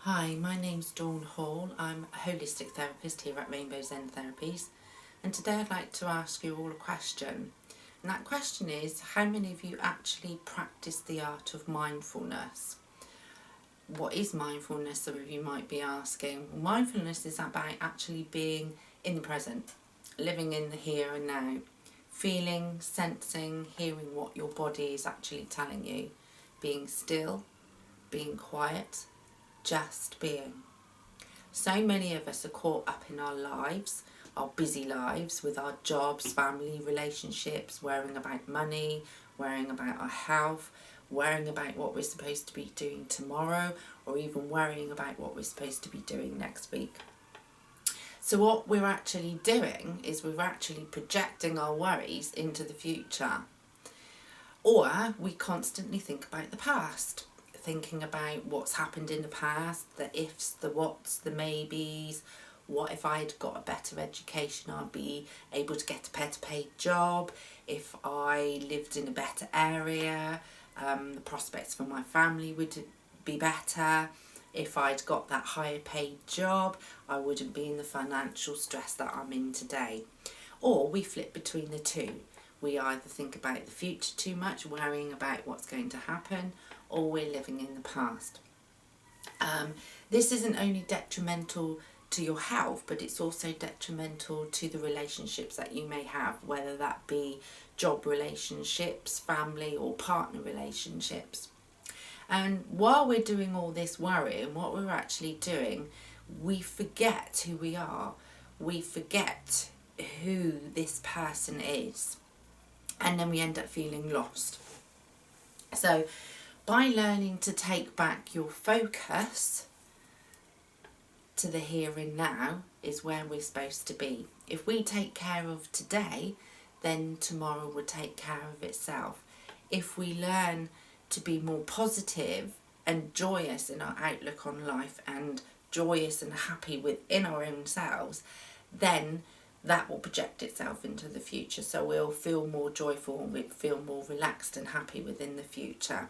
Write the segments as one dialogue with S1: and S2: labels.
S1: Hi, my name's Dawn Hall. I'm a holistic therapist here at Rainbow Zen Therapies, and today I'd like to ask you all a question. And that question is, how many of you actually practice the art of mindfulness? What is mindfulness, some of you might be asking? Well, mindfulness is about actually being in the present, living in the here and now, feeling, sensing, hearing what your body is actually telling you, being still, being quiet, just being. So many of us are caught up in our lives, our busy lives, with our jobs, family, relationships, worrying about money, worrying about our health, worrying about what we're supposed to be doing tomorrow, or even worrying about what we're supposed to be doing next week. So what we're actually doing is we're actually projecting our worries into the future. Or we constantly think about the past, thinking about what's happened in the past, the ifs, the whats, the maybes. What if I'd got a better education, I'd be able to get a better paid job. If I lived in a better area, the prospects for my family would be better. If I'd got that higher paid job, I wouldn't be in the financial stress that I'm in today. Or we flip between the two. We either think about the future too much, worrying about what's going to happen, or we're living in the past. This isn't only detrimental to your health, but it's also detrimental to the relationships that you may have, whether that be job relationships, family or partner relationships. And while we're doing all this worrying, what we're actually doing, we forget who we are. We forget who this person is. And then we end up feeling lost. So by learning to take back your focus to the here and now is where we're supposed to be. If we take care of today, then tomorrow will take care of itself. If we learn to be more positive and joyous in our outlook on life and joyous and happy within our own selves, then that will project itself into the future. So we'll feel more joyful and we'll feel more relaxed and happy within the future.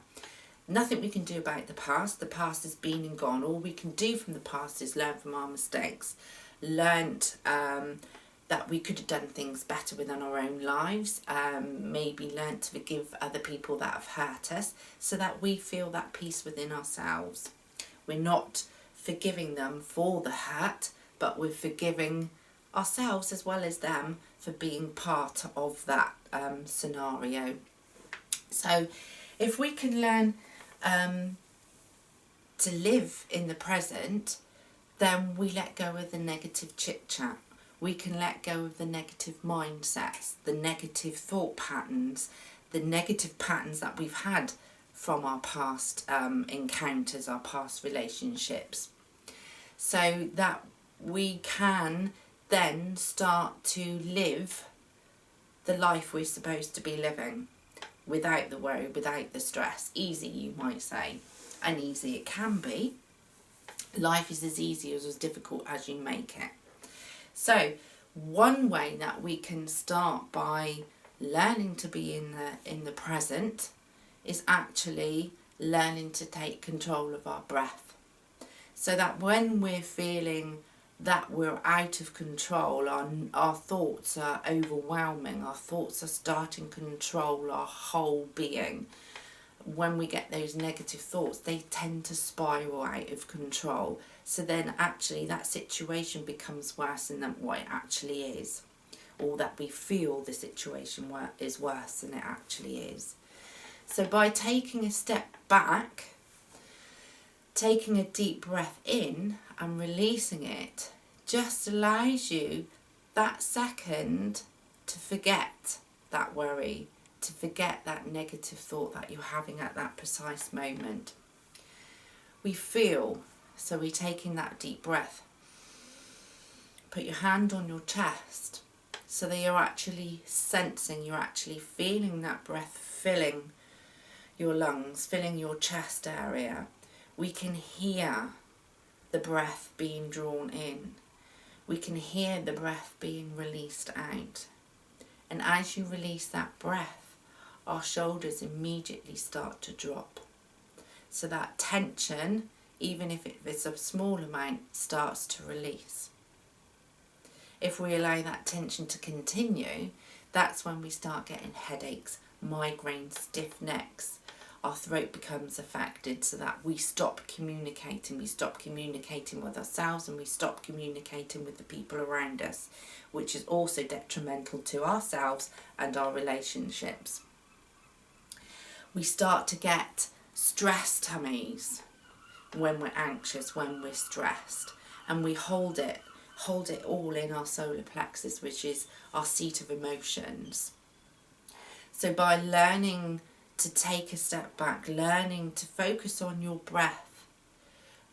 S1: Nothing we can do about the past. The past has been and gone. All we can do from the past is learn from our mistakes. Learned that we could have done things better within our own lives. Maybe learned to forgive other people that have hurt us so that we feel that peace within ourselves. We're not forgiving them for the hurt, but we're forgiving ourselves as well as them for being part of that scenario. So if we can learn to live in the present, then we let go of the negative chit chat. We can let go of the negative mindsets, the negative thought patterns, the negative patterns that we've had from our past encounters, our past relationships, so that we can then start to live the life we're supposed to be living without the worry, without the stress. Easy, you might say, and easy it can be. Life is as easy or as difficult as you make it. So one way that we can start by learning to be in the present is actually learning to take control of our breath, so that when we're feeling that we're out of control, our thoughts are overwhelming, our thoughts are starting to control our whole being. When we get those negative thoughts, they tend to spiral out of control. So then actually that situation becomes worse than what it actually is, or that we feel the situation is worse than it actually is. So by taking a step back, taking a deep breath in and releasing it, just allows you that second to forget that worry, to forget that negative thought that you're having at that precise moment. We feel, so we're taking that deep breath. Put your hand on your chest so that you're actually sensing, you're actually feeling that breath filling your lungs, filling your chest area. We can hear the breath being drawn in. We can hear the breath being released out. And as you release that breath, our shoulders immediately start to drop. So that tension even if it's a small amount, starts to release. If we allow that tension to continue, that's when we start getting headaches, migraines, stiff necks. Our throat becomes affected, so that we stop communicating. We stop communicating with ourselves, and we stop communicating with the people around us, which is also detrimental to ourselves and our relationships. We start to get stress tummies when we're anxious, when we're stressed, and we hold it all in our solar plexus, which is our seat of emotions. So by learning to take a step back, learning to focus on your breath,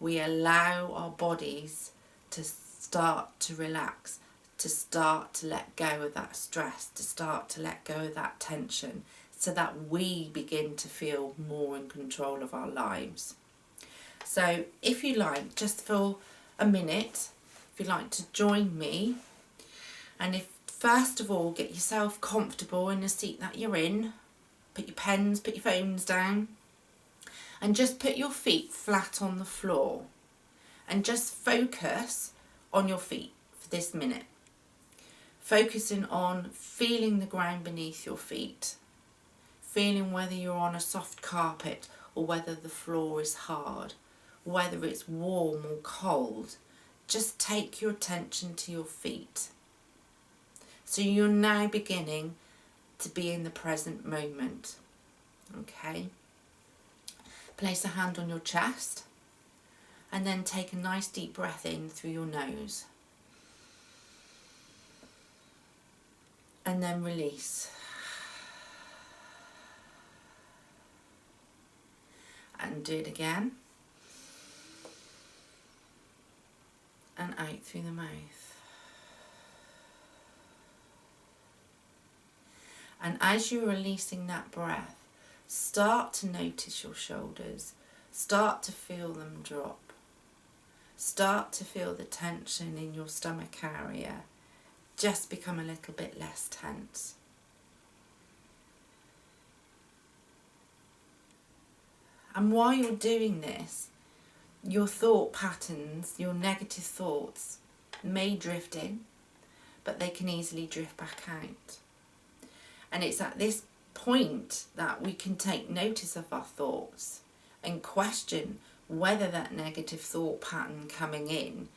S1: we allow our bodies to start to relax, to start to let go of that stress, to start to let go of that tension, so that we begin to feel more in control of our lives. So if you like, just for a minute, if you'd like to join me, and if first of all, get yourself comfortable in the seat that you're in, put your pens, put your phones down, and just put your feet flat on the floor, and just focus on your feet for this minute. Focusing on feeling the ground beneath your feet, feeling whether you're on a soft carpet or whether the floor is hard, whether it's warm or cold. Just take your attention to your feet. So you're now beginning to be in the present moment. Okay? Place a hand on your chest, and then take a nice deep breath in through your nose. And then release. And do it again. And out through the mouth. And as you're releasing that breath, start to notice your shoulders. Start to feel them drop. Start to feel the tension in your stomach area just become a little bit less tense. And while you're doing this, your thought patterns, your negative thoughts may drift in, but they can easily drift back out. And it's at this point that we can take notice of our thoughts and question whether that negative thought pattern coming in,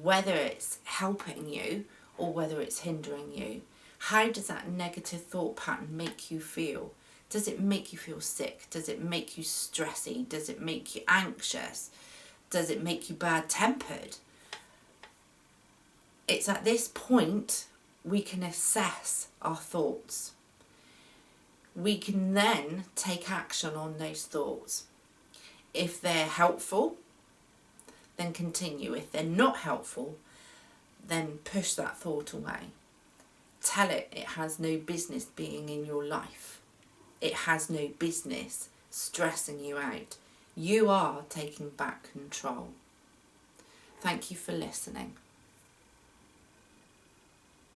S1: whether it's helping you or whether it's hindering you. How does that negative thought pattern make you feel? Does it make you feel sick? Does it make you stressy? Does it make you anxious? Does it make you bad-tempered? It's at this point we can assess our thoughts. We can then take action on those thoughts. If they're helpful, then continue. If they're not helpful, then push that thought away. Tell it has no business being in your life. It has no business stressing you out. You are taking back control. Thank you for listening.